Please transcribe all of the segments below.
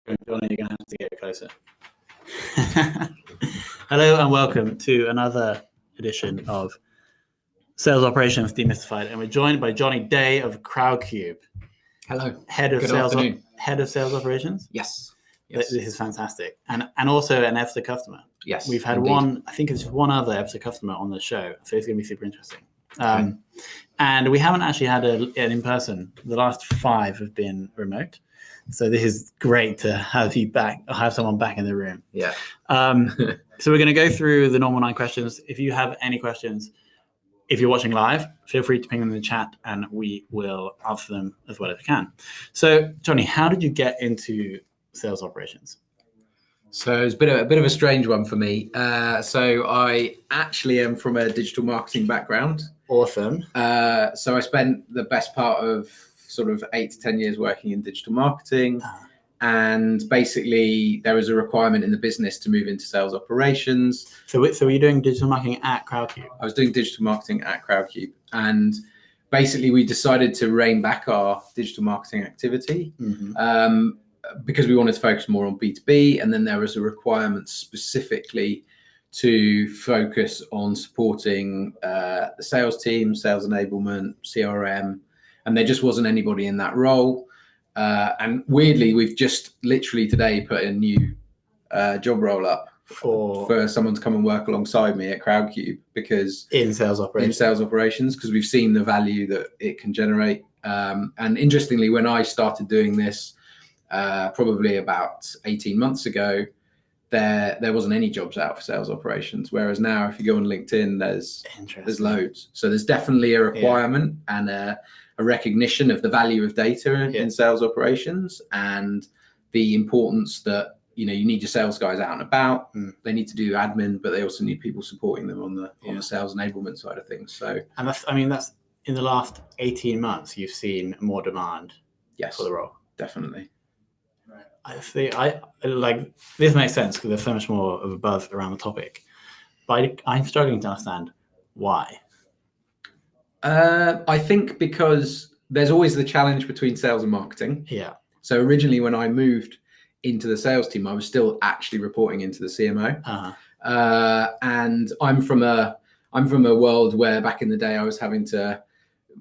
Jonny, you're going to have to get closer. Hello and welcome to another edition of Sales Operations Demystified, and we're joined by Jonny Day of Crowdcube. Hello. Head of Sales Operations. Yes. This is fantastic, and also an Ebsta customer. Yes. We've had indeed. I think it's one other Ebsta customer on the show, so it's going to be super interesting. Okay. And we haven't actually had an in-person. The last 5 have been remote. So this is great to have you back, have someone back in the room. Yeah. So we're going to go through the normal 9 questions. If you have any questions, if you're watching live, feel free to ping them in the chat and we will answer them as well as we can. So Jonny, how did you get into sales operations? So it's a bit of a strange one for me. So I actually am from a digital marketing background. Awesome. So I spent the best part of sort of 8 to 10 years working in digital marketing. And basically there was a requirement in the business to move into sales operations. So were you doing digital marketing at Crowdcube? I was doing digital marketing at Crowdcube. And basically we decided to rein back our digital marketing activity. Mm-hmm. Because we wanted to focus more on B2B, and then there was a requirement specifically to focus on supporting the sales team, sales enablement, CRM, and there just wasn't anybody in that role. And weirdly, we've just literally today put a new job role up for someone to come and work alongside me at Crowdcube, because in sales operations, because we've seen the value that it can generate. And interestingly, when I started doing this, probably about 18 months ago, there wasn't any jobs out for sales operations. Whereas now, if you go on LinkedIn, there's loads. So there's definitely a requirement and a recognition of the value of data in sales operations, and the importance that you need your sales guys out and about. They need to do admin, but they also need people supporting them on the sales enablement side of things. So, and that's in the last 18 months, you've seen more demand for the role. Definitely. I like this makes sense because there's so much more of a buzz around the topic, but I'm struggling to understand why. I think because there's always the challenge between sales and marketing. Yeah. So originally, when I moved into the sales team, I was still actually reporting into the CMO. And I'm from a world where back in the day I was having to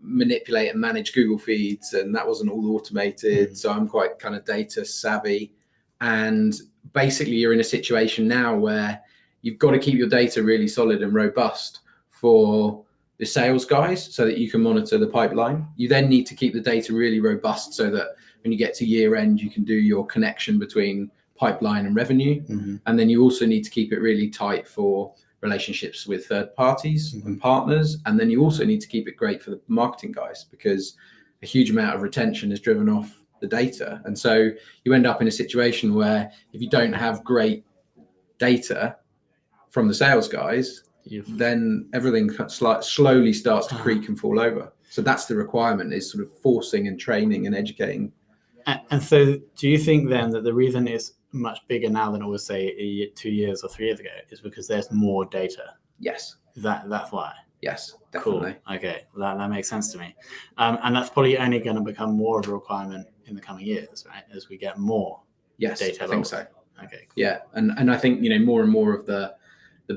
manipulate and manage Google feeds, and that wasn't all automated. So I'm quite kind of data savvy, and basically you're in a situation now where you've got to keep your data really solid and robust for the sales guys so that you can monitor the pipeline. You then need to keep the data really robust so that when you get to year end, you can do your connection between pipeline and revenue. And then you also need to keep it really tight for relationships with third parties and partners. And then you also need to keep it great for the marketing guys, because a huge amount of retention is driven off the data. And so you end up in a situation where if you don't have great data from the sales guys, then everything slowly starts to creak and fall over. So that's the requirement, is sort of forcing and training and educating. And so do you think then that the reason it's much bigger now than it was, say, 2 years or 3 years ago is because there's more data? Yes. That's why? Yes, definitely. Cool. Okay, that makes sense to me. And that's probably only going to become more of a requirement in the coming years, right? As we get more data. I think so. Okay. Cool. Yeah, and I think more and more of the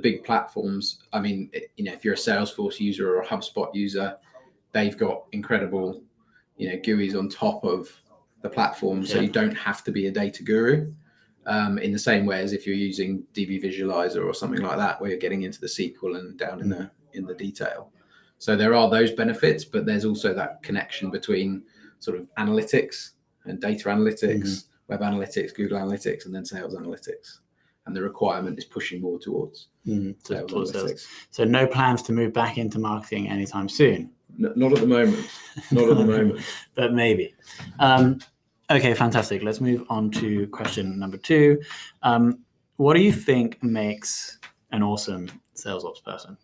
big platforms. I mean, if you're a Salesforce user or a Hubspot user, they've got incredible, GUIs on top of the platform, so you don't have to be a data guru. In the same way as if you're using DB Visualizer or something like that, where you're getting into the SQL and down in the detail. So there are those benefits, but there's also that connection between sort of analytics and data analytics, web analytics, Google Analytics, and then sales analytics. And the requirement is pushing more towards sales analytics. So no plans to move back into marketing anytime soon? Not at the moment. Not at the moment. But maybe. Okay, fantastic. Let's move on to question number 2. What do you think makes an awesome sales ops person?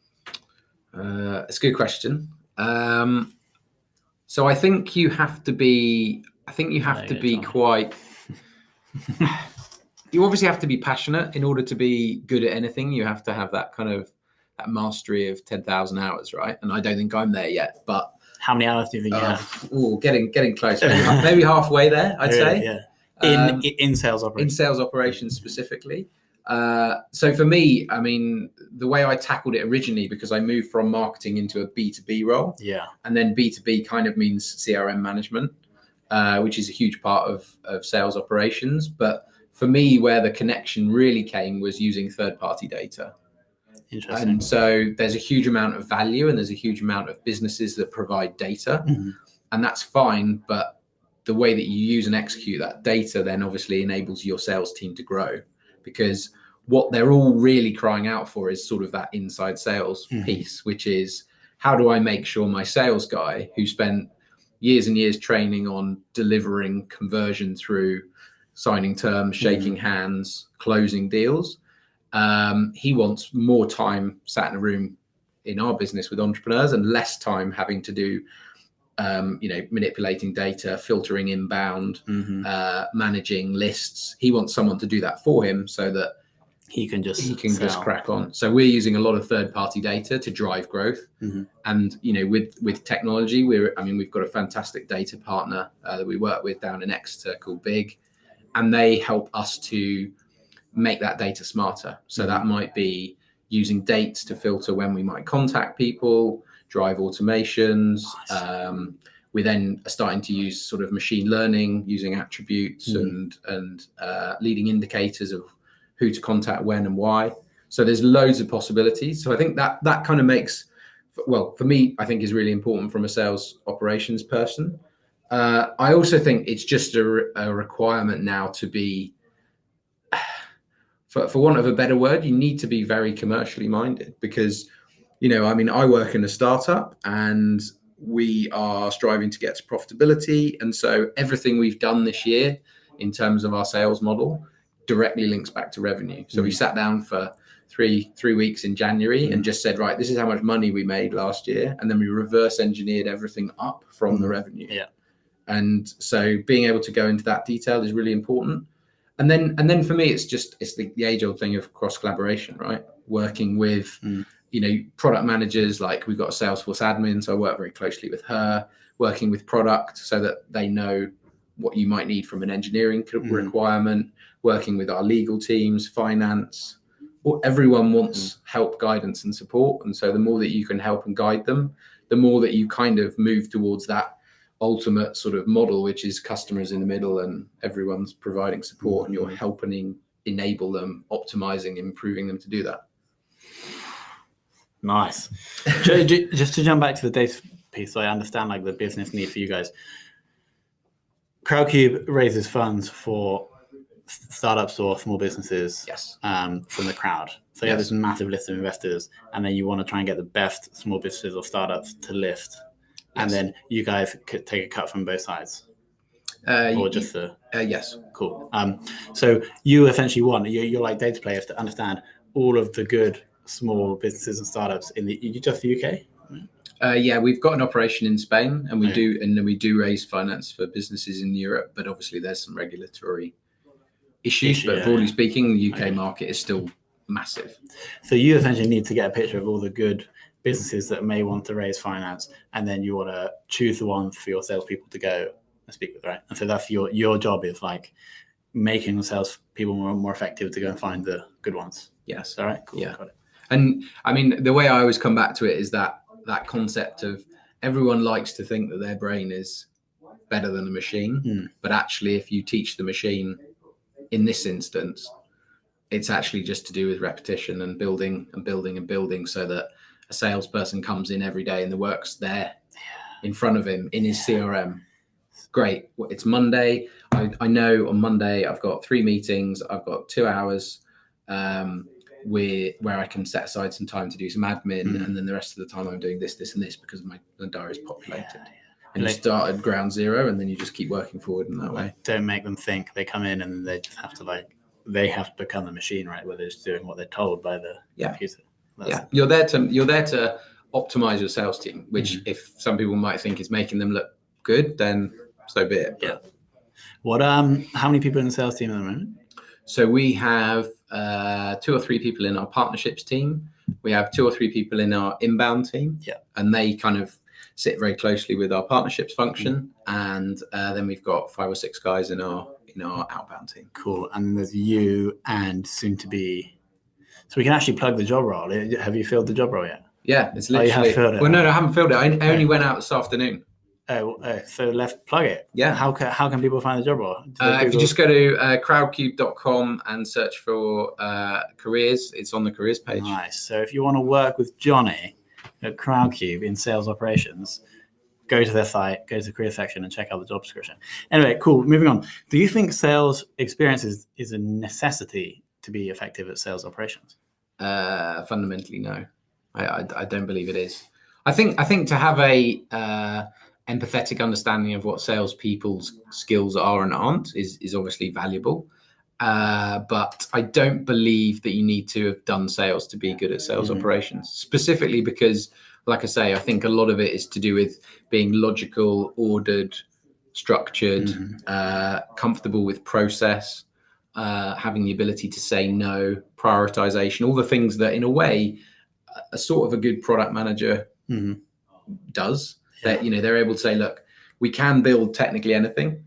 It's a good question. So I think you have to be quite. You obviously have to be passionate in order to be good at anything. You have to have that kind of that mastery of 10,000 hours, right? And I don't think I'm there yet, but how many hours do you think you have? Getting close. Maybe halfway there, I'd say. Yeah. In sales operations. In sales operations specifically. So for me, I mean, the way I tackled it originally, because I moved from marketing into a B2B role. Yeah. And then B2B kind of means CRM management, which is a huge part of sales operations. But for me, where the connection really came was using third-party data. Interesting. And so there's a huge amount of value and there's a huge amount of businesses that provide data. Mm-hmm. And that's fine. But the way that you use and execute that data then obviously enables your sales team to grow, because what they're all really crying out for is sort of that inside sales piece, which is, how do I make sure my sales guy, who spent years and years training on delivering conversion through signing terms, shaking hands, closing deals, he wants more time sat in a room in our business with entrepreneurs and less time having to do manipulating data, filtering inbound, managing lists. He wants someone to do that for him so that he can just crack on. So we're using a lot of third-party data to drive growth. And with technology, we've got a fantastic data partner that we work with down in Exeter called Big, and they help us to make that data smarter. So that might be using dates to filter when we might contact people, drive automations. Nice. We then are starting to use sort of machine learning, using attributes and leading indicators of who to contact when and why. So there's loads of possibilities. So I think that kind of makes, well, for me, I think is really important from a sales operations person. I also think it's just a requirement now to be, for want of a better word, you need to be very commercially minded, because, I work in a startup and we are striving to get to profitability. And so everything we've done this year in terms of our sales model directly links back to revenue. So we sat down for three weeks in January and just said, right, this is how much money we made last year. And then we reverse engineered everything up from the revenue. Yeah. And so being able to go into that detail is really important. And then for me, it's the age old thing of cross collaboration, right? Working with, product managers. Like, we've got a Salesforce admin, so I work very closely with her, working with product so that they know what you might need from an engineering requirement, working with our legal teams, finance. Everyone wants help, guidance, and support. And so the more that you can help and guide them, the more that you kind of move towards that ultimate sort of model, which is customers in the middle and everyone's providing support and you're helping enable them, optimizing, improving them to do that. Nice. Just to jump back to the data piece, so I understand like the business need for you guys. Crowdcube raises funds for startups or small businesses. Yes. From the crowd. So you have this massive list of investors, and then you want to try and get the best small businesses or startups to lift. Yes. And then you guys could take a cut from both sides. Or just the... Yes. Cool. So you essentially you're like data players to understand all of the good small businesses and startups in just the UK? Yeah, we've got an operation in Spain, and we do raise finance for businesses in Europe, but obviously there's some regulatory issues. But broadly speaking, the UK market is still massive. So you essentially need to get a picture of all the good businesses that may want to raise finance, and then you want to choose the ones for your salespeople to go and speak with, right? And so that's your job, is like making the salespeople more effective to go and find the good ones. Yes. All right. Cool. Yeah. Got it. And I mean, the way I always come back to it is that concept of everyone likes to think that their brain is better than the machine, but actually, if you teach the machine, in this instance, it's actually just to do with repetition and building and building and building, so that a salesperson comes in every day and the work's there in front of him in his CRM. Great. It's Monday. I know on Monday I've got 3 meetings. I've got 2 hours where I can set aside some time to do some admin, and then the rest of the time I'm doing this, and this, because my diary is populated. And you start at ground zero, and then you just keep working forward in that way. Don't make them think. They come in and they just have to they have to become the machine, right? Where they're just doing what they're told by the computer. You're there to optimize your sales team, which if some people might think is making them look good, then so be it. Yeah. What? How many people in the sales team at the moment? So we have 2 or 3 people in our partnerships team. We have 2 or 3 people in our inbound team. Yeah. And they kind of sit very closely with our partnerships function, and then we've got 5 or 6 guys in our outbound team. Cool. And there's you and soon to be. So we can actually plug the job role. Have you filled the job role yet? Yeah, it's literally. You have filled it. Well, no, I haven't filled it. I only went out this afternoon. So let's plug it. Yeah. How can people find the job role? If you just go to crowdcube.com and search for careers, it's on the careers page. Nice. So if you want to work with Jonny at Crowdcube in sales operations, go to their site, go to the career section and check out the job description. Anyway, cool. Moving on. Do you think sales experience is a necessity to be effective at sales operations? Fundamentally, no. I don't believe it is. I think to have a empathetic understanding of what salespeople's skills are and aren't is obviously valuable. But I don't believe that you need to have done sales to be good at sales operations, specifically because, like I say, I think a lot of it is to do with being logical, ordered, structured, comfortable with process, having the ability to say no, prioritization, all the things that in a way a sort of a good product manager does. That they're able to say, look, we can build technically anything,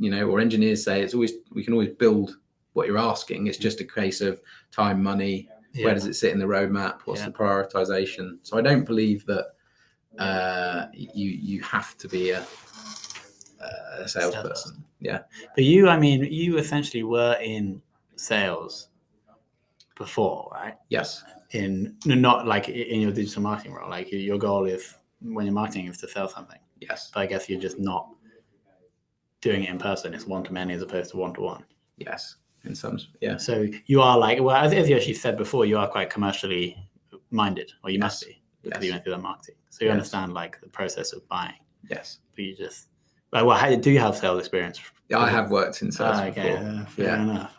or engineers say we can always build what you're asking. It's just a case of time, money, where does it sit in the roadmap, what's the prioritization. So I don't believe that you have to be a salesperson. Yeah. But you essentially were in sales before, right? Yes. Not like in your digital marketing role, like your goal is when you're marketing is to sell something. Yes. But I guess you're just not doing it in person. It's one-to-many as opposed to one-to-one. Yes. In some, yeah. So you are like, well, as you actually said before, you are quite commercially minded, or you must be, because you went through that marketing. So you understand like the process of buying. Yes. But you just, do you have sales experience? Yeah, I have worked in sales before. Fair enough.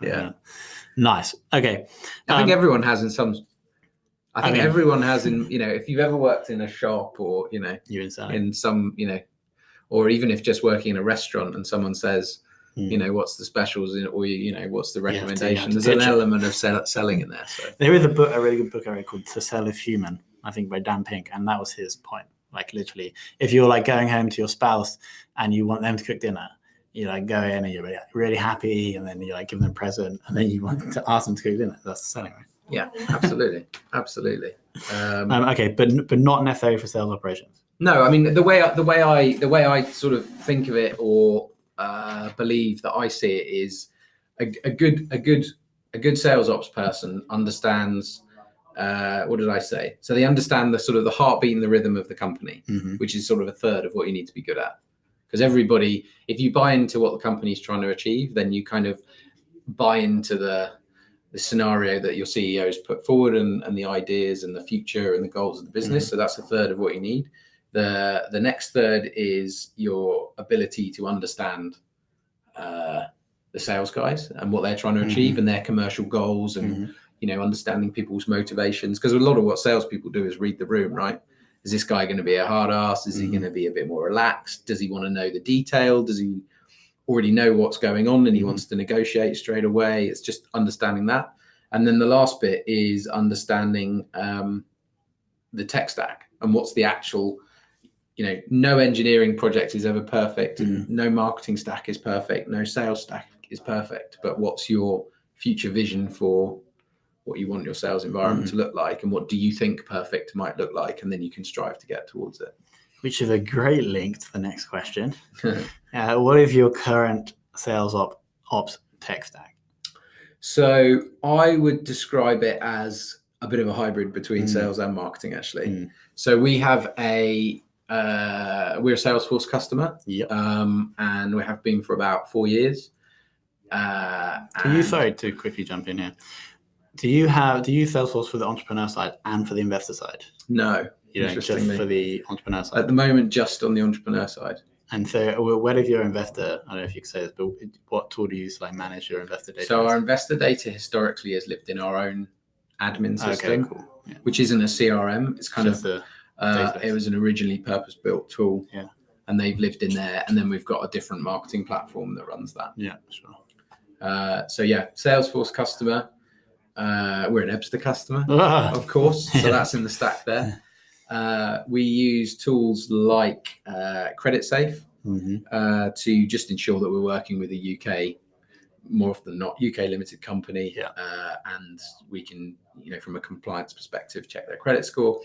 Nice. Okay. I think everyone has in some. Everyone has in, if you've ever worked in a shop or, in some, or even if just working in a restaurant and someone says, what's the specials or, what's the recommendation? There's an element of selling in there. So. There is a really good book I read called To Sell is Human, I think by Dan Pink. And that was his point. Like literally, if you're like going home to your spouse and you want them to cook dinner, you like go in and you're really happy and then you like give them a present and then you want to ask them to cook dinner. That's the selling, right? Yeah, absolutely. Okay, but not necessarily for sales operations. No, I mean the way I sort of think of it or believe that I see it is a good sales ops person understands. What did I say? So they understand the sort of the heartbeat and the rhythm of the company, which is sort of a third of what you need to be good at. Because everybody, if you buy into what the company's trying to achieve, then you kind of buy into the scenario that your CEO has put forward and the ideas and the future and the goals of the business. So that's a third of what you need. The next third is your ability to understand the sales guys and what they're trying to achieve and their commercial goals and understanding people's motivations. Because a lot of what salespeople do is read the room, right? Is this guy going to be a hard ass? Is he going to be a bit more relaxed? Does he want to know the detail? Does he already know what's going on and he wants to negotiate straight away? It's just understanding that. And then the last bit is understanding the tech stack and what's the actual, no engineering project is ever perfect. No marketing stack is perfect. No sales stack is perfect. But what's your future vision for what you want your sales environment to look like? And what do you think perfect might look like? And then you can strive to get towards it. Which is a great link to the next question. What is your current sales ops tech stack? So I would describe it as a bit of a hybrid between sales and marketing, actually. So we have we're a Salesforce customer, and we have been for about 4 years. Sorry to quickly jump in here. Do you use Salesforce for the entrepreneur side and for the investor side? No. You don't, just for the entrepreneur side? At the moment, just on the entrepreneur side. And so where is your investor? I don't know if you could say this, but what tool do you use to manage your investor data? So our investor data historically has lived in our own admin system, which isn't a CRM. It's kind of it was an originally purpose-built tool, and they've lived in there. And then we've got a different marketing platform that runs that. Yeah, sure. Salesforce customer. We're an Ebsta customer, of course. So that's in the stack there. We use tools like Credit Safe to just ensure that we're working with a UK, more often than not, UK limited company, and we can, from a compliance perspective, check their credit score.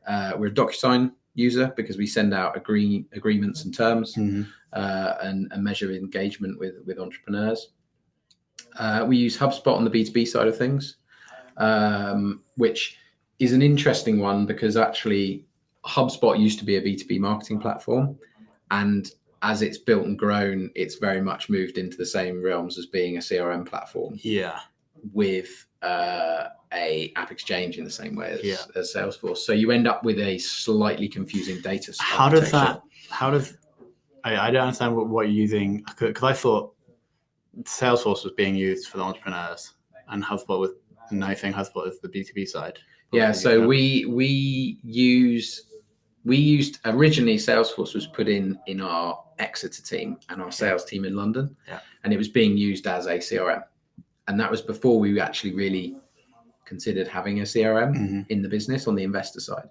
We're a DocuSign user because we send out agreements and terms and measure engagement with entrepreneurs. We use Hubspot on the B2B side of things, which is an interesting one because actually HubSpot used to be a B2B marketing platform, and as it's built and grown, it's very much moved into the same realms as being a CRM platform. Yeah. With a app exchange in the same way as Salesforce. So you end up with a slightly confusing data architecture. I don't understand what you're using, because I thought Salesforce was being used for the entrepreneurs and HubSpot was, now you're saying HubSpot is the B2B side. Yeah, so we used originally Salesforce was put in our Exeter team and our sales team in London, and it was being used as a CRM. And that was before we actually really considered having a CRM in the business on the investor side.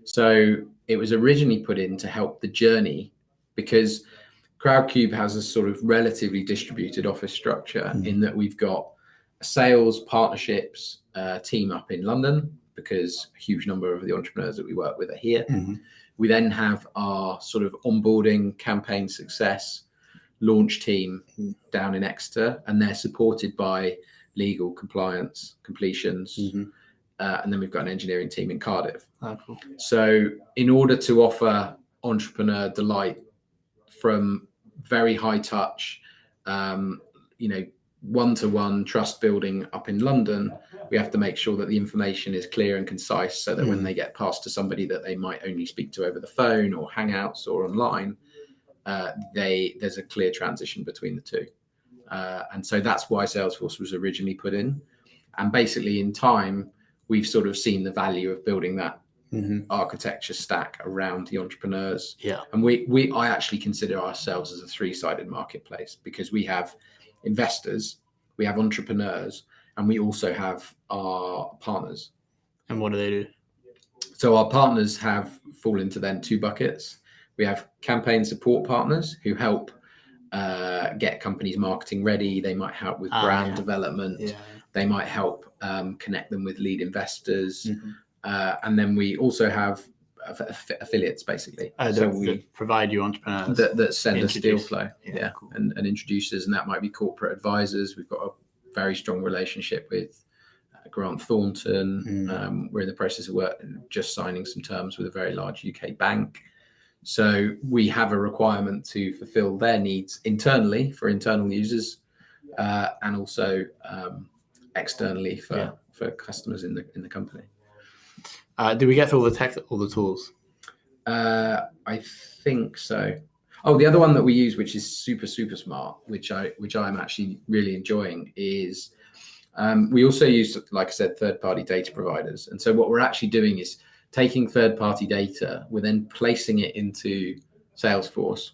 So it was originally put in to help the journey, because Crowdcube has a sort of relatively distributed office structure in that we've got a sales partnerships team up in London, because a huge number of the entrepreneurs that we work with are here. We then have our sort of onboarding, campaign success, launch team down in Exeter, and they're supported by legal, compliance, completions, and then we've got an engineering team in Cardiff. Cool. So in order to offer entrepreneur delight from very high touch, one-to-one trust building up in London, we have to make sure that the information is clear and concise, so that when they get passed to somebody that they might only speak to over the phone or Hangouts or online, there's a clear transition between the two. And so that's why Salesforce was originally put in. And basically in time, we've sort of seen the value of building that architecture stack around the entrepreneurs. Yeah. And I actually consider ourselves as a three-sided marketplace, because we have investors, we have entrepreneurs, and we also have our partners. And what do they do? So our partners fall into then two buckets. We have campaign support partners who help get companies marketing ready. They might help with brand development. Yeah. They might help connect them with lead investors. And then we also have affiliates, basically. So we provide you entrepreneurs that send us deal flow, cool. and introducers, and that might be corporate advisors. We've got a very strong relationship with Grant Thornton. We're in the process of just signing some terms with a very large UK bank. So we have a requirement to fulfill their needs internally for internal users, and also externally for customers in the company. Do we get all the tech, all the tools? I think so. Oh, the other one that we use, which is super, super smart, which I'm actually really enjoying, is we also use, like I said, third-party data providers. And so what we're actually doing is taking third-party data, we're then placing it into Salesforce,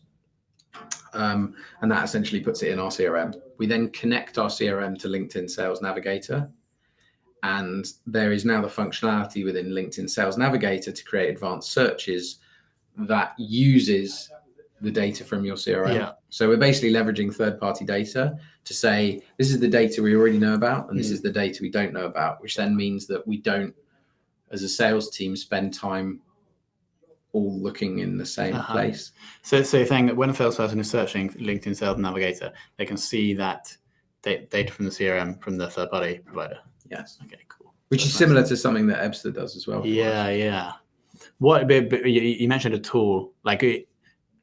and that essentially puts it in our CRM. We then connect our CRM to LinkedIn Sales Navigator, and there is now the functionality within LinkedIn Sales Navigator to create advanced searches that uses the data from your CRM. Yeah. So we're basically leveraging third-party data to say, this is the data we already know about, and this is the data we don't know about, which then means that we don't, as a sales team, spend time all looking in the same place. So you're saying that when a salesperson is searching LinkedIn Sales Navigator, they can see that data from the CRM from the third-party provider? Yes. Okay, cool. Which is similar to something that Ebsta does as well. Yeah. What? But you mentioned a tool like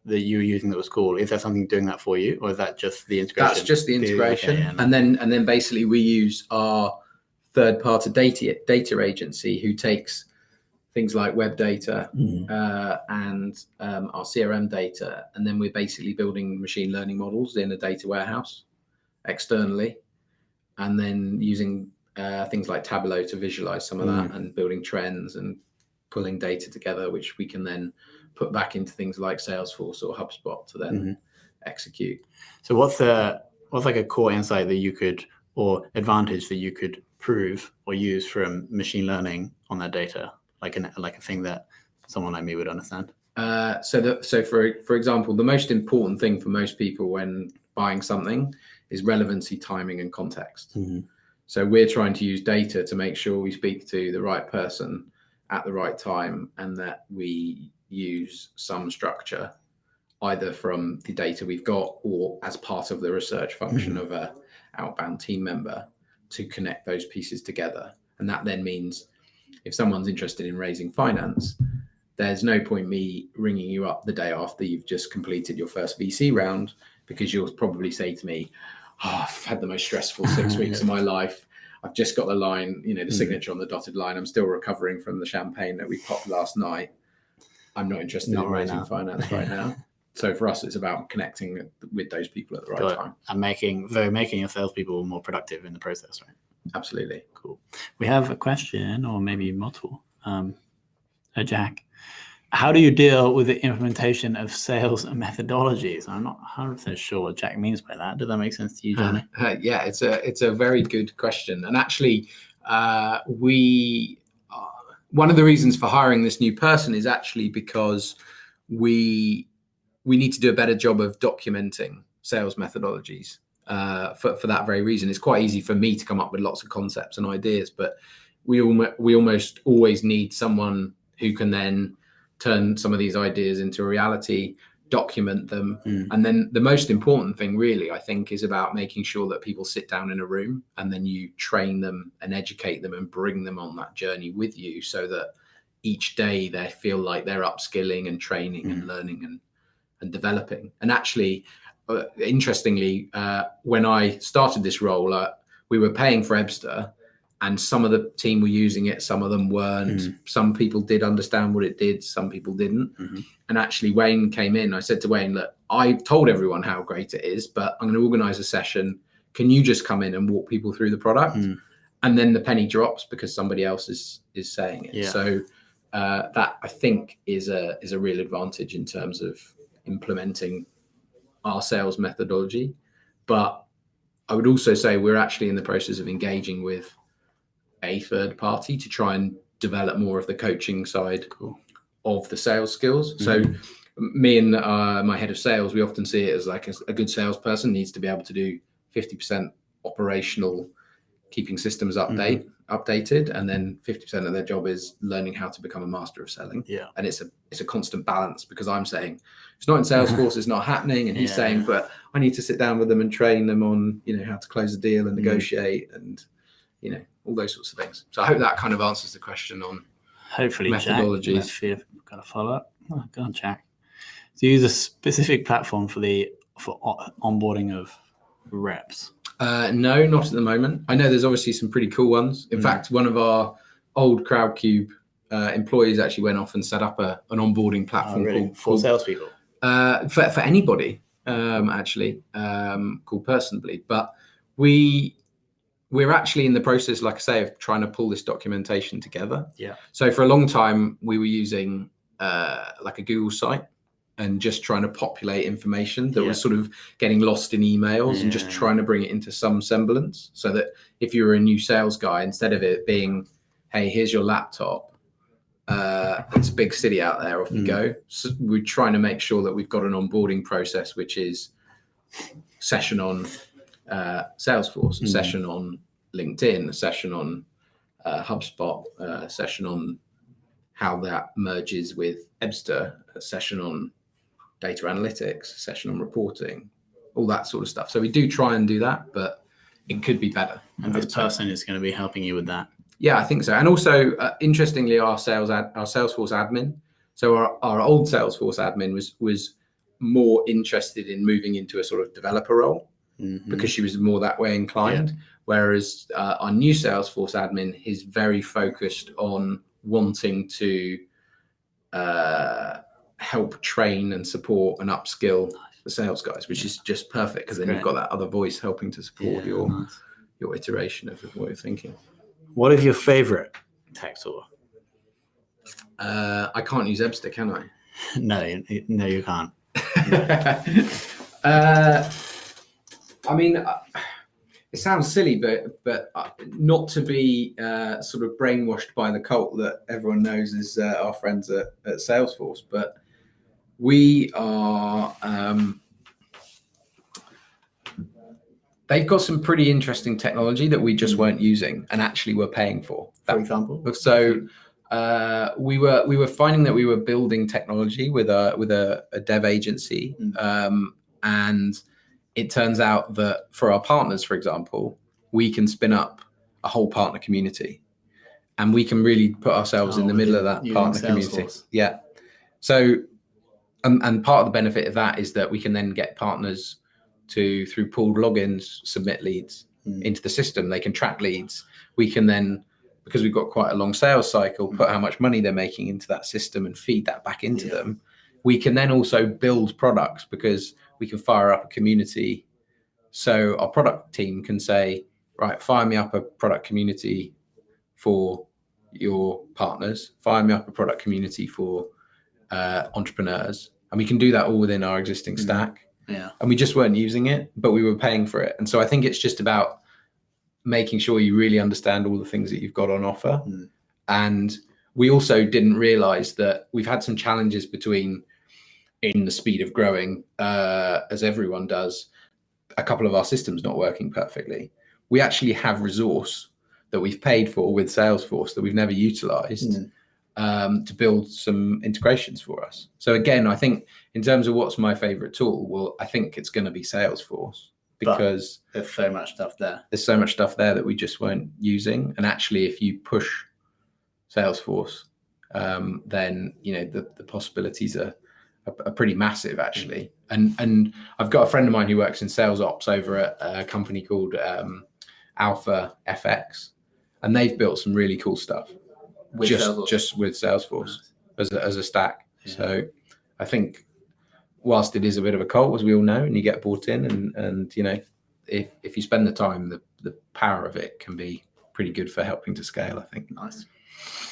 that you were using that was cool. Is there something doing that for you, or is that just the integration? That's just the integration, and then basically we use our third-party data agency who takes things like web data and our CRM data, and then we're basically building machine learning models in a data warehouse externally, and then using things like Tableau to visualize some of that, and building trends and pulling data together, which we can then put back into things like Salesforce or HubSpot to then execute. So what's like a core insight that you could, or advantage that you could prove or use from machine learning on that data, like a thing that someone like me would understand? So for example, the most important thing for most people when buying something is relevancy, timing, and context. Mm-hmm. So we're trying to use data to make sure we speak to the right person at the right time, and that we use some structure either from the data we've got or as part of the research function of a outbound team member to connect those pieces together. And that then means if someone's interested in raising finance, there's no point me ringing you up the day after you've just completed your first VC round, because you'll probably say to me, I've had the most stressful 6 weeks of my life. I've just got the line, the signature on the dotted line. I'm still recovering from the champagne that we popped last night. I'm not interested in raising finance right now. So for us, it's about connecting with those people at the right time. And making your salespeople more productive in the process, right? Absolutely. Cool. We have a question, or maybe multiple. Jack, how do you deal with the implementation of sales methodologies? I'm not 100% sure what Jack means by that. Does that make sense to you, Jonny? Yeah, it's a very good question. And actually, one of the reasons for hiring this new person is actually because we need to do a better job of documenting sales methodologies. For that very reason, it's quite easy for me to come up with lots of concepts and ideas, but we almost always need someone who can then turn some of these ideas into a reality, document them. And then the most important thing really, I think, is about making sure that people sit down in a room and then you train them and educate them and bring them on that journey with you, so that each day they feel like they're upskilling and training and learning and developing. And actually, interestingly, when I started this role, we were paying for Ebsta, and some of the team were using it, some of them weren't. Some people did understand what it did, some people didn't. And actually, Wayne came in. I said to Wayne, look, I told everyone how great it is, but I'm going to organize a session. Can you just come in and walk people through the product? And then the penny drops because somebody else is saying it. So that, I think, is a real advantage in terms of implementing our sales methodology. But I would also say we're actually in the process of engaging with a third party to try and develop more of the coaching side of the sales skills. So me and my head of sales, we often see it as like a good salesperson needs to be able to do 50% operational, keeping systems updated, and then 50% of their job is learning how to become a master of selling. And it's a constant balance, because I'm saying it's not in Salesforce, it's not happening, and he's saying, but I need to sit down with them and train them on how to close a deal and negotiate and all those sorts of things. So I hope that kind of answers the question on hopefully methodologies. Jack, let's see if we've got a follow-up. Oh, go on, Jack. Do you use a specific platform for onboarding of reps? No, not at the moment. I know there's obviously some pretty cool ones. In fact, one of our old Crowdcube employees actually went off and set up an onboarding platform for salespeople. For anybody, actually, called Personably. But we're actually in the process, like I say, of trying to pull this documentation together. So for a long time, we were using like a Google site and just trying to populate information that was sort of getting lost in emails and just trying to bring it into some semblance, so that if you were a new sales guy, instead of it being, hey, here's your laptop, it's a big city out there, off you go. So we're trying to make sure that we've got an onboarding process, which is session on Salesforce, a session on LinkedIn, a session on HubSpot, a session on how that merges with Ebsta, a session on data analytics, a session on reporting, all that sort of stuff. So we do try and do that, but it could be better. And this person is going to be helping you with that. Yeah, I think so. And also, interestingly, our Salesforce admin. So our old Salesforce admin was more interested in moving into a sort of developer role, because she was more that way inclined. Whereas our new Salesforce admin is very focused on wanting to help train and support and upskill the sales guys, which is just perfect, because then you've got that other voice helping to support your iteration of what you're thinking. What is your favorite tech tool? I can't use Ebsta, can I? No, you can't. I mean, it sounds silly, but not to be sort of brainwashed by the cult that everyone knows is our friends at Salesforce, but we are. They've got some pretty interesting technology that we just weren't using and actually were paying for. For example, so we were finding that we were building technology with a dev agency, and it turns out that for our partners, for example, we can spin up a whole partner community, and we can really put ourselves in the middle of that partner community. Yeah. So, and part of the benefit of that is that we can then get partners to, through pooled logins, submit leads into the system. They can track leads. We can then, because we've got quite a long sales cycle, put how much money they're making into that system and feed that back into them. We can then also build products because we can fire up a community. So our product team can say, right, fire me up a product community for your partners, fire me up a product community for entrepreneurs. And we can do that all within our existing stack. Yeah. And we just weren't using it, but we were paying for it. And so I think it's just about making sure you really understand all the things that you've got on offer. And we also didn't realize that we've had some challenges in the speed of growing, as everyone does, a couple of our systems not working perfectly. We actually have resource that we've paid for with Salesforce that we've never utilized to build some integrations for us. So again, I think in terms of what's my favorite tool, well, I think it's going to be Salesforce, because there's so much stuff there. There's so much stuff there that we just weren't using. And actually, if you push Salesforce, then the possibilities are pretty massive, actually. And I've got a friend of mine who works in sales ops over at a company called Alpha FX, and they've built some really cool stuff just with Salesforce as a stack. Yeah. So I think whilst it is a bit of a cult, as we all know, and you get bought in, and if you spend the time, the power of it can be pretty good for helping to scale, I think. Nice.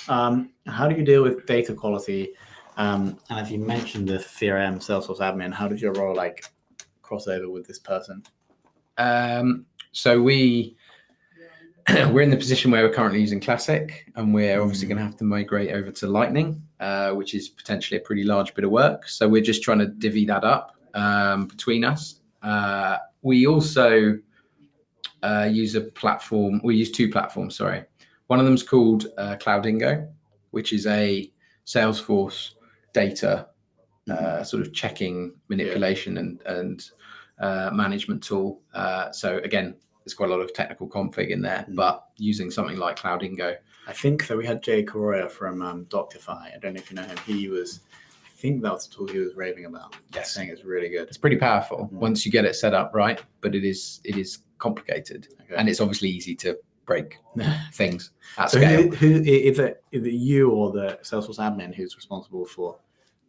How do you deal with data quality? And as you mentioned the CRM, Salesforce admin, how does your role cross over with this person? So we're in the position where we're currently using Classic, and we're obviously going to have to migrate over to Lightning, which is potentially a pretty large bit of work. So we're just trying to divvy that up between us. We also use a platform. We use two platforms, sorry. One of them is called Cloudingo, which is a Salesforce data sort of checking, manipulation, and management tool. So again, there's quite a lot of technical config in there, but using something like Cloudingo. I think so. We had Jay Correa from Doctify. I don't know if you know him. I think that's the tool he was raving about. Yes, saying it's really good. It's pretty powerful once you get it set up right, but it is complicated, and it's obviously easy to break things at scale. Who is it you or the Salesforce admin who's responsible for?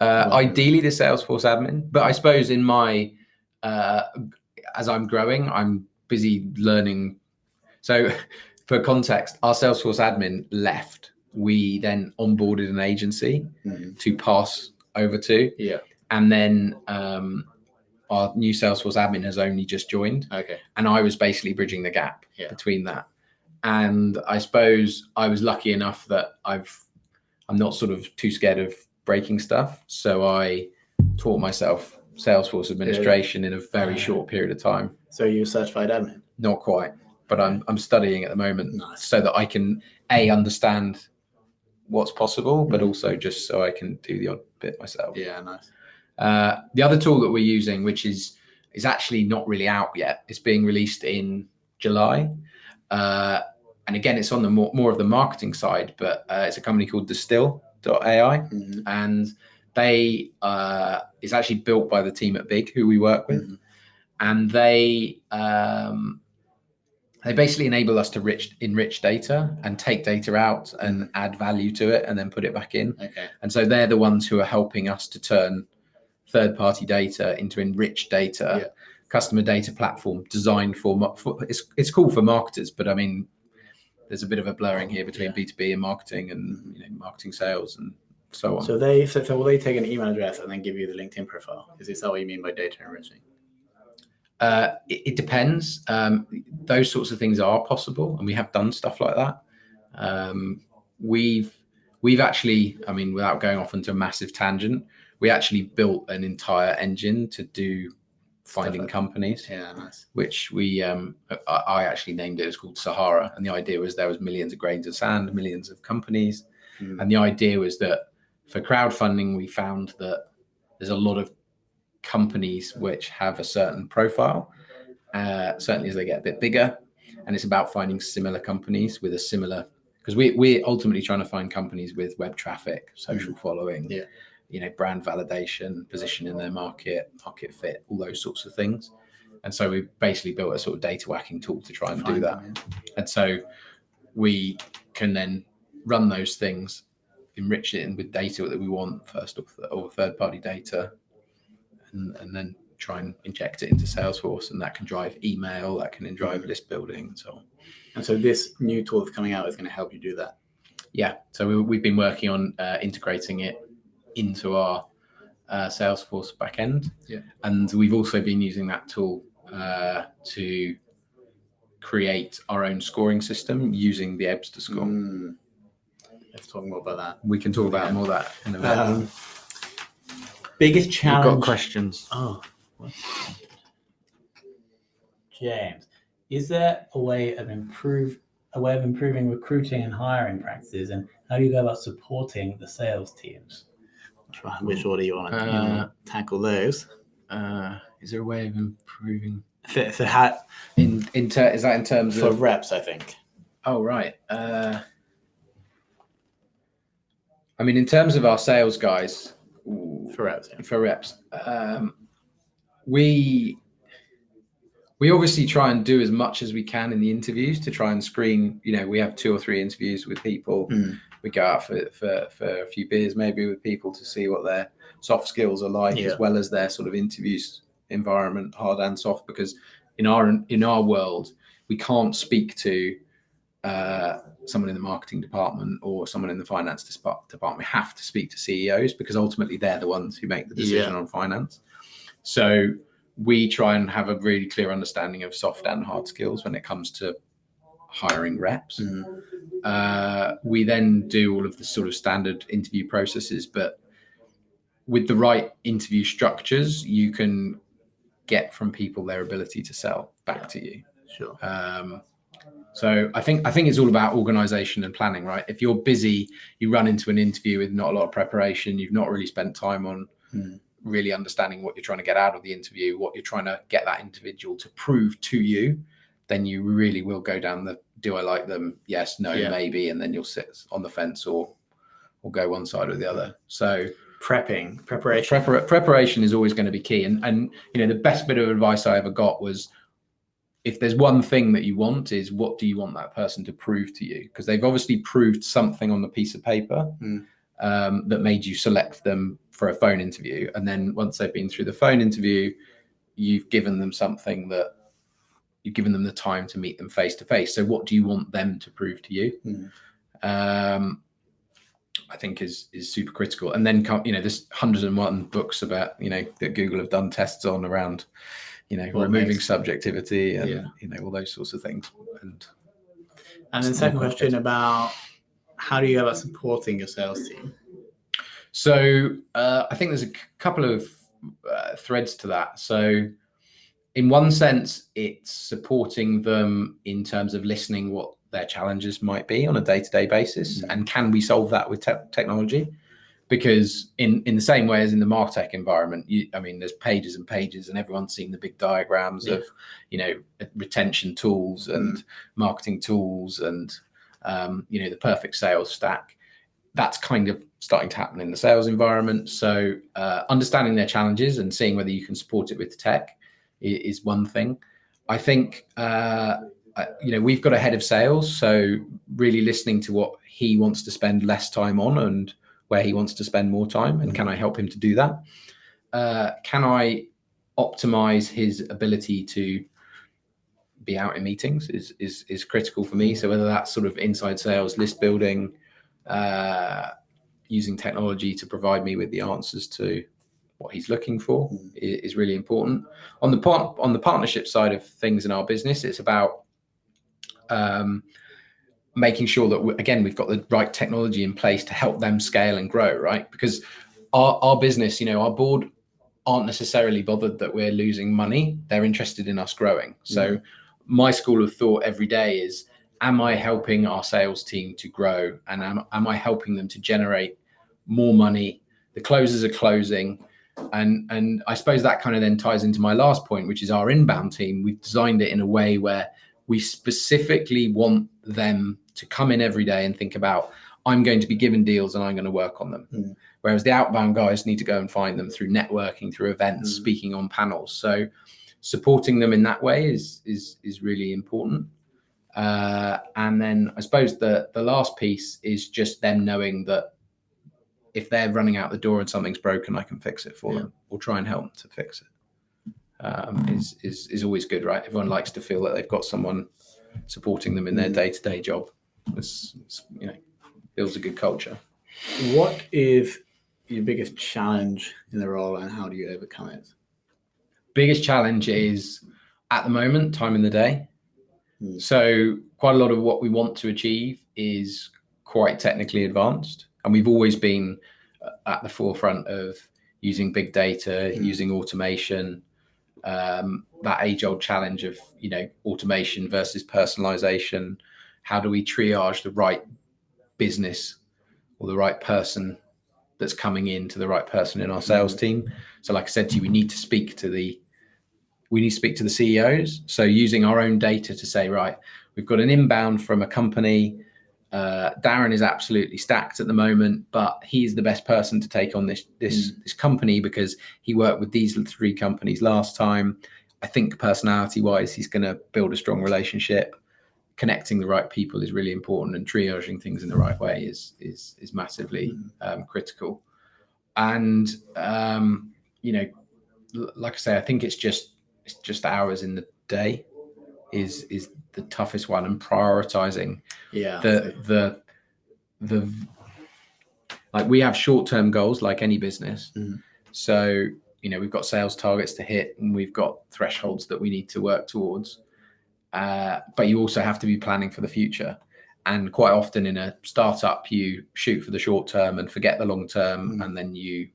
Ideally, the Salesforce admin, but I suppose in my as I'm growing, I'm busy learning. So for context, our Salesforce admin left. We then onboarded an agency to pass over to. Yeah. And then our new Salesforce admin has only just joined. Okay. And I was basically bridging the gap between that. And I suppose I was lucky enough that I'm not sort of too scared of breaking stuff. So I taught myself Salesforce administration in a very short period of time. So you're a certified admin? Not quite, but I'm studying at the moment so that I can understand what's possible, but also just so I can do the odd bit myself. Yeah, nice. The other tool that we're using, which is actually not really out yet, it's being released in July. And again, it's on the more of the marketing side, but it's a company called Distill.ai, and they is actually built by the team at Big, who we work with, and they basically enable us to enrich data and take data out and add value to it and then put it back in. Okay. And so they're the ones who are helping us to turn third-party data into enriched data, customer data platform designed for it's cool for marketers, but I mean, there's a bit of a blurring here between B2B and marketing and marketing sales and so on. So will they take an email address and then give you the LinkedIn profile? Is that what you mean by data enriching? It depends. Those sorts of things are possible, and we have done stuff like that. We've actually, I mean, without going off into a massive tangent, we actually built an entire engine to do finding companies. Yeah, nice. Which we, I actually named it. It was called Sahara, and the idea was there was millions of grains of sand, millions of companies, and the idea was that for crowdfunding, we found that there's a lot of companies which have a certain profile, certainly as they get a bit bigger, and it's about finding similar companies with a similar, because we're ultimately trying to find companies with web traffic, social following, brand validation, position in their market fit, all those sorts of things. And so we basically built a sort of data whacking tool to try and do that. And so we can then run those things, enrich it with data that we want first, or third-party data, and then try and inject it into Salesforce, and that can drive email, that can drive list building, and so on. And so this new tool that's coming out is going to help you do that. Yeah. So we've been working on integrating it into our Salesforce backend, and we've also been using that tool to create our own scoring system using the Ebsta score. Let's talk more about that. We can talk about more of that in a minute. Biggest challenge. We've got questions. James, is there a way of improving recruiting and hiring practices, and how do you go about supporting the sales teams? Which order you want to tackle those? Is there a way of improving? Is that in terms for of reps? I think. Oh, right. I mean, in terms of our sales guys. For reps. We obviously try and do as much as we can in the interviews to try and screen. We have 2 or 3 interviews with people. We go out for a few beers maybe with people to see what their soft skills are like, as well as their sort of interviews environment, hard and soft. Because in our world, we can't speak to someone in the marketing department or someone in the finance department. We have to speak to CEOs, because ultimately they're the ones who make the decision on finance. So we try and have a really clear understanding of soft and hard skills when it comes to hiring reps. We then do all of the sort of standard interview processes, but with the right interview structures, you can get from people their ability to sell back to you. Sure. So I think it's all about organization and planning, right? If you're busy, you run into an interview with not a lot of preparation, you've not really spent time on really understanding what you're trying to get out of the interview, what you're trying to get that individual to prove to you, then you really will go down the, do I like them? Yes, no, maybe. And then you'll sit on the fence or go one side or the other. So preparation is always going to be key. And the best bit of advice I ever got was, if there's one thing that you want, is what do you want that person to prove to you? Because they've obviously proved something on the piece of paper that made you select them for a phone interview. And then once they've been through the phone interview, you've given them something that you've given them the time to meet them face to face. So what do you want them to prove to you? I think is super critical. And then, there's 101 books about, that Google have done tests on around, removing subjectivity and, all those sorts of things. And then second question about, how do you go about supporting your sales team? So I think there's a couple of threads to that. So in one sense, it's supporting them in terms of listening what their challenges might be on a day-to-day basis. And can we solve that with technology? Because in the same way as in the MarTech environment, there's pages and pages, and everyone's seen the big diagrams of, retention tools and marketing tools and, the perfect sales stack. That's kind of starting to happen in the sales environment. So understanding their challenges and seeing whether you can support it with tech is one thing. I think, we've got a head of sales, so really listening to what he wants to spend less time on and where he wants to spend more time, and can I help him to do that? Can I optimize his ability to be out in meetings is critical for me. So whether that's sort of inside sales, list building, using technology to provide me with the answers to what he's looking for is really important. On the partnership side of things in our business, it's about making sure that we've got the right technology in place to help them scale and grow, right? Because our business, our board aren't necessarily bothered that we're losing money. They're interested in us growing. So my school of thought every day is, am I helping our sales team to grow? And am I helping them to generate more money? The closers are closing. And I suppose that kind of then ties into my last point, which is our inbound team. We've designed it in a way where we specifically want them to come in every day and think about, I'm going to be given deals and I'm going to work on them. Whereas the outbound guys need to go and find them through networking, through events, speaking on panels. So supporting them in that way is really important. And then I suppose the last piece is just them knowing that if they're running out the door and something's broken, I can fix it for them, or try and help them to fix it. Is always good, right? Everyone likes to feel that they've got someone supporting them in their day-to-day job. It's builds a good culture. What is your biggest challenge in the role, and how do you overcome it? Biggest challenge is, at the moment, time in the day. So quite a lot of what we want to achieve is quite technically advanced, and we've always been at the forefront of using big data, using automation, that age-old challenge of automation versus personalization. How do we triage the right business or the right person that's coming in to the right person in our sales team? So like I said to you, we need to speak to the CEOs. So using our own data to say, right, we've got an inbound from a company. Darren is absolutely stacked at the moment, but he's the best person to take on this company because he worked with these 3 companies last time. I think personality-wise, he's going to build a strong relationship. Connecting the right people is really important, and triaging things in the right way is massively critical. And like I say, I think it's just hours in the day is the toughest one, and prioritizing the like, we have short-term goals like any business. So we've got sales targets to hit, and we've got thresholds that we need to work towards, but you also have to be planning for the future. And quite often in a startup, you shoot for the short term and forget the long term, and then you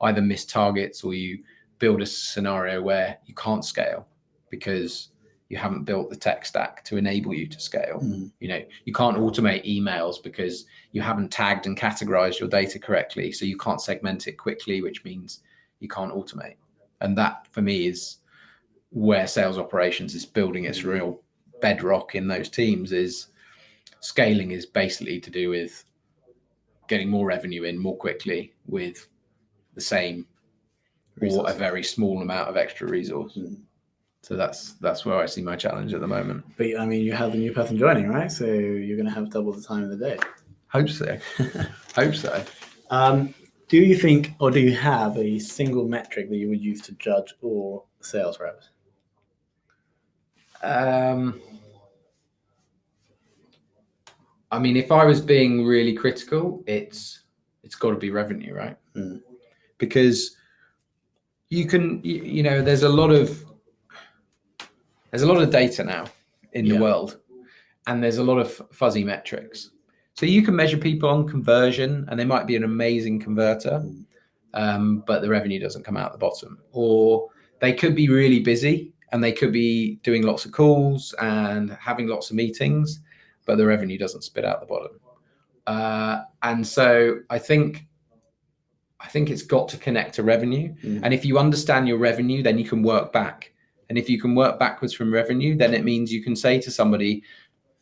either miss targets or you build a scenario where you can't scale because you haven't built the tech stack to enable you to scale. You can't automate emails because you haven't tagged and categorized your data correctly. So you can't segment it quickly, which means you can't automate. And that, for me, is where sales operations is building its real bedrock in those teams. Is scaling is basically to do with getting more revenue in more quickly with the same or a very small amount of extra resource. So that's where I see my challenge at the moment. But I mean, you have a new person joining, right? So you're going to have double the time in the day. Hope so. Hope so. Do you think, or do you have a single metric that you would use to judge all sales reps? I mean, if I was being really critical, it's got to be revenue, right? Because you can, there's a lot of data now in the world, and there's a lot of fuzzy metrics. So you can measure people on conversion, and they might be an amazing converter, but the revenue doesn't come out the bottom. Or they could be really busy, and they could be doing lots of calls and having lots of meetings, but the revenue doesn't spit out the bottom. And so I think it's got to connect to revenue. And if you understand your revenue, then you can work back. And if you can work backwards from revenue, then it means you can say to somebody,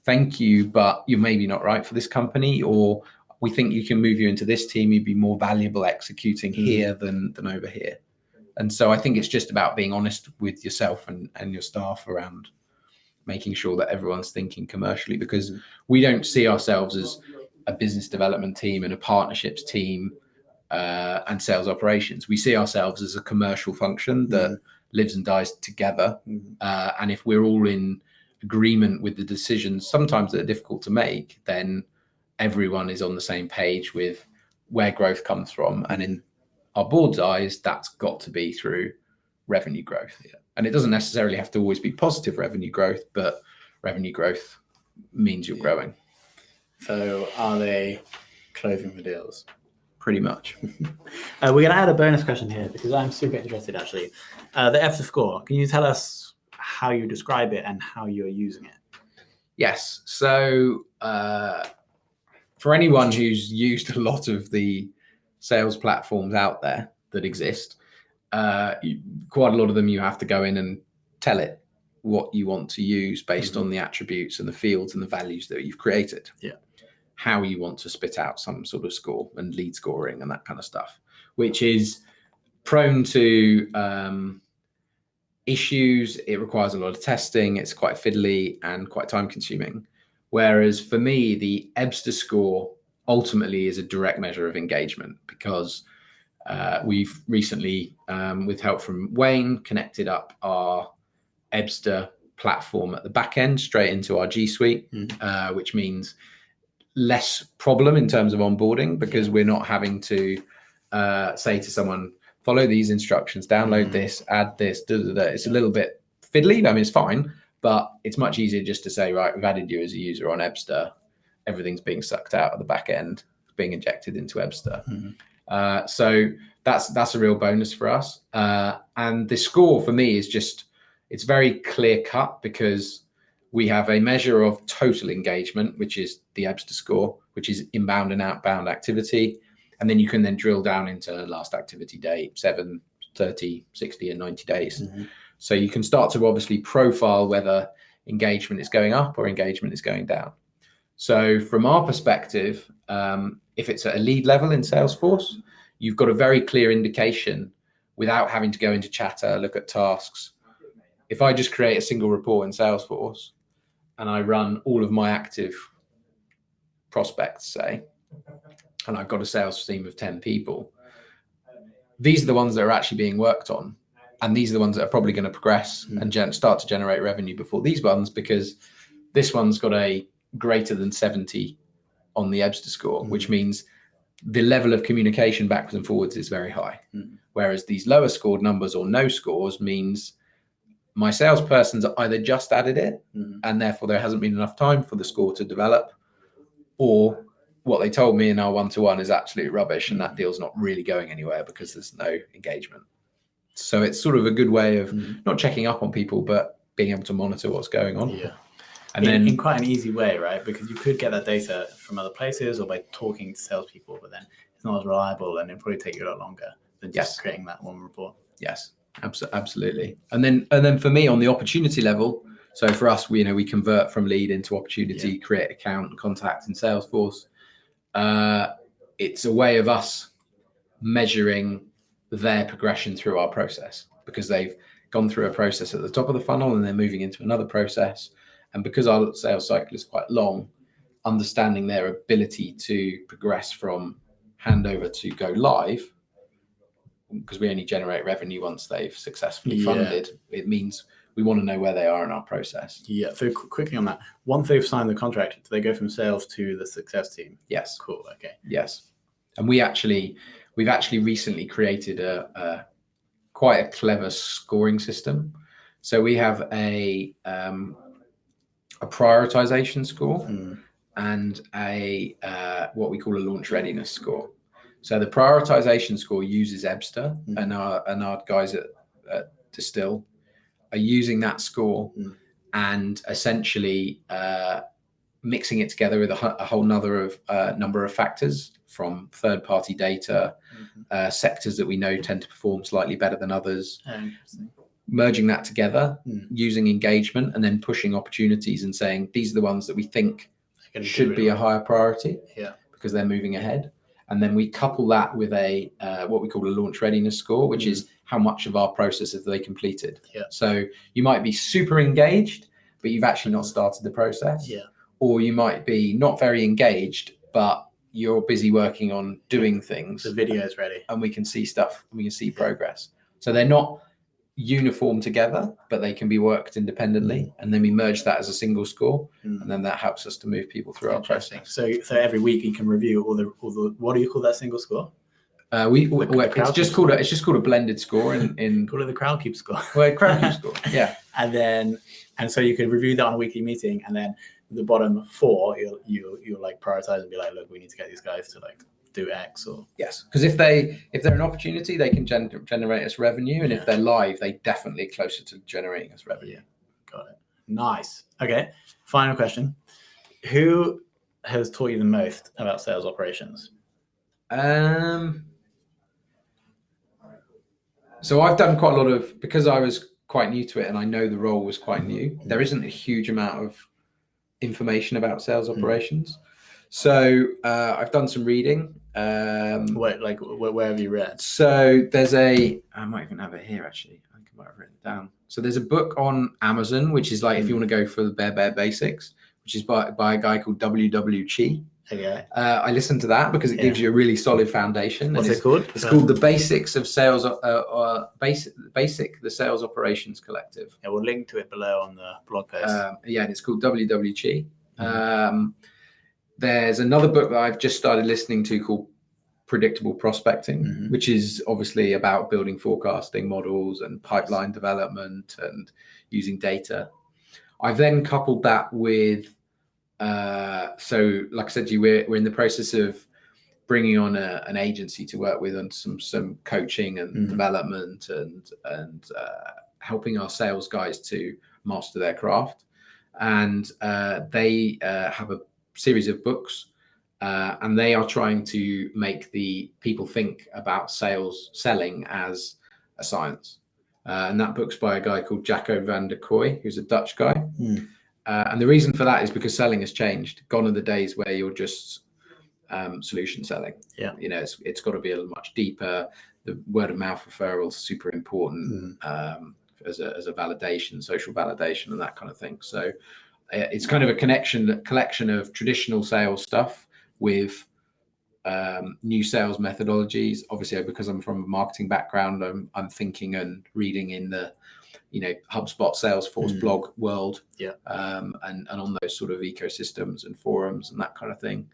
thank you, but you're maybe not right for this company, or we think you can move you into this team. You'd be more valuable executing here than over here. And so I think it's just about being honest with yourself and your staff around making sure that everyone's thinking commercially, because we don't see ourselves as a business development team and a partnerships team and sales operations. We see ourselves as a commercial function that lives and dies together. And if we're all in agreement with the decisions, sometimes that are difficult to make, then everyone is on the same page with where growth comes from. And our board's eyes, that's got to be through revenue growth. Yeah. And it doesn't necessarily have to always be positive revenue growth, but revenue growth means you're growing. So are they closing the deals? Pretty much. We're going to add a bonus question here because I'm super interested, actually. The Ebsta score, can you tell us how you describe it and how you're using it? Yes. So for anyone who's used a lot of the sales platforms out there that exist, quite a lot of them you have to go in and tell it what you want to use based on the attributes and the fields and the values that you've created. Yeah. How you want to spit out some sort of score and lead scoring and that kind of stuff, which is prone to issues. It requires a lot of testing. It's quite fiddly and quite time consuming. Whereas for me, the Ebsta score ultimately is a direct measure of engagement because we've recently, with help from Wayne, connected up our Ebsta platform at the back end straight into our G Suite, which means less problem in terms of onboarding because we're not having to say to someone, follow these instructions, download this, add this, It's a little bit fiddly. I mean, it's fine, but it's much easier just to say, right, we've added you as a user on Ebsta. Everything's being sucked out of the back end, being injected into Ebsta. So that's a real bonus for us. And the score for me is just, it's very clear cut because we have a measure of total engagement, which is the Ebsta score, which is inbound and outbound activity. And then you can then drill down into last activity date, 7, 30, 60, and 90 days. So you can start to obviously profile whether engagement is going up or engagement is going down. So from our perspective, if it's at a lead level in Salesforce, you've got a very clear indication without having to go into Chatter, look at tasks. If I just create a single report in Salesforce and I run all of my active prospects, say, and I've got a sales team of 10 people, these are the ones that are actually being worked on. And these are the ones that are probably going to progress and start to generate revenue before these ones, because this one's got a greater than 70 on the Ebsta score, which means the level of communication backwards and forwards is very high. Whereas these lower scored numbers or no scores means my salesperson's either just added it and therefore there hasn't been enough time for the score to develop, or what they told me in our one-to-one is absolute rubbish and that deal's not really going anywhere because there's no engagement. So it's sort of a good way of not checking up on people, but being able to monitor what's going on. Yeah. And then in quite an easy way, right? Because you could get that data from other places or by talking to salespeople, but then it's not as reliable and it'll probably take you a lot longer than just creating that one report. Yes, absolutely. And then for me on the opportunity level, so for us, we convert from lead into opportunity, create account and contact in Salesforce. It's a way of us measuring their progression through our process because they've gone through a process at the top of the funnel and they're moving into another process. And because our sales cycle is quite long, understanding their ability to progress from handover to go live, because we only generate revenue once they've successfully funded, it means we want to know where they are in our process. Yeah. So quickly on that, once they've signed the contract, do they go from sales to the success team? Yes. Cool. Okay. Yes. And we've actually recently created a quite a clever scoring system. So we have a prioritization score and a what we call a launch readiness score. So the prioritization score uses Ebsta, and our guys at Distill are using that score and essentially mixing it together with a whole number of factors from third-party data, sectors that we know tend to perform slightly better than others. Merging that together, using engagement, and then pushing opportunities and saying these are the ones that we think should be a higher priority because they're moving ahead. And then we couple that with a what we call a launch readiness score, which is how much of our process have they completed. So you might be super engaged, but you've actually not started the process. Or you might be not very engaged, but you're busy working on doing things. The video is ready. And we can see stuff, we can see progress. So they're not uniform together, but they can be worked independently, and then we merge that as a single score, and then that helps us to move people through our process. So every week you can review all the what do you call that single score? It's just called a blended score in call it the Crowdcube score. Well, Crowdcube score. Yeah. And so you can review that on a weekly meeting, and then the bottom 4 you'll like prioritize and be like, look, we need to get these guys to like do X or yes, because if they're an opportunity, they can generate us revenue, and if they're live, they definitely closer to generating us revenue. Got it. Nice. Okay. Final question: who has taught you the most about sales operations? So I've done quite a lot of, because I was quite new to it and I know the role was quite new. There isn't a huge amount of information about sales operations. So I've done some reading. Where have you read? So I might even have it here actually. I think I might have written it down. So there's a book on Amazon, which is like, if you want to go for the bare basics, which is by a guy called W. Chi. Okay. I listened to that because it gives you a really solid foundation. What's it called? It's called The Basics of Sales, the Sales Operations Collective. Yeah, we'll link to it below on the blog post. And it's called W. Chi. There's another book that I've just started listening to called Predictable Prospecting, which is obviously about building forecasting models and pipeline development and using data. I've then coupled that with so like I said to you, we're in the process of bringing on an agency to work with on some coaching and development and helping our sales guys to master their craft. And they have a series of books, and they are trying to make the people think about selling as a science. And that book's by a guy called Jacco van der Kooi, who's a Dutch guy. And the reason for that is because selling has changed. Gone are the days where you're just solution selling. Yeah. It's got to be a little much deeper. The word of mouth referral is super important as a validation, social validation, and that kind of thing. So it's kind of a collection of traditional sales stuff with new sales methodologies. Obviously, because I'm from a marketing background, I'm thinking and reading in the Hubspot, Salesforce blog world, and on those sort of ecosystems and forums and that kind of thing.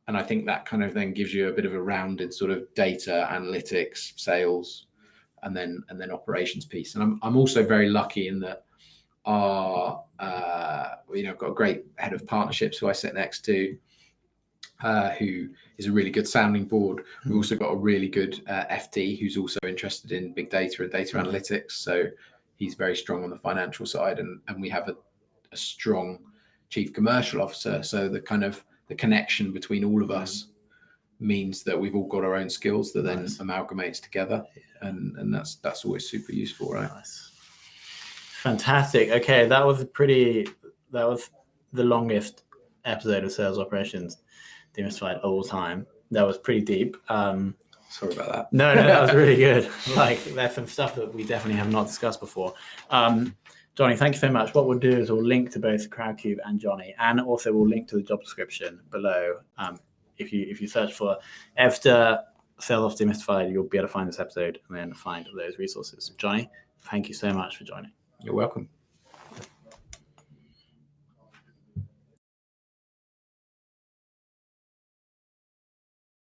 And I think that kind of then gives you a bit of a rounded sort of data analytics, sales, and then operations piece. And I'm also very lucky in that I've got a great head of partnerships who I sit next to, who is a really good sounding board. We've also got a really good FD who's also interested in big data and data analytics. So he's very strong on the financial side, and we have a strong chief commercial officer. So the connection between all of us means that we've all got our own skills that then amalgamates together, and that's always super useful, right? Nice. Fantastic. Okay, that was the longest episode of Sales Operations Demystified of all time. That was pretty deep. Sorry about that. No, that was really good. Like, there's some stuff that we definitely have not discussed before. Jonny, thank you so much. What we'll do is we'll link to both Crowdcube and Jonny, and also we'll link to the job description below. If you search for Ebsta Sales Ops Demystified, you'll be able to find this episode and then find those resources. Jonny, thank you so much for joining. You're welcome.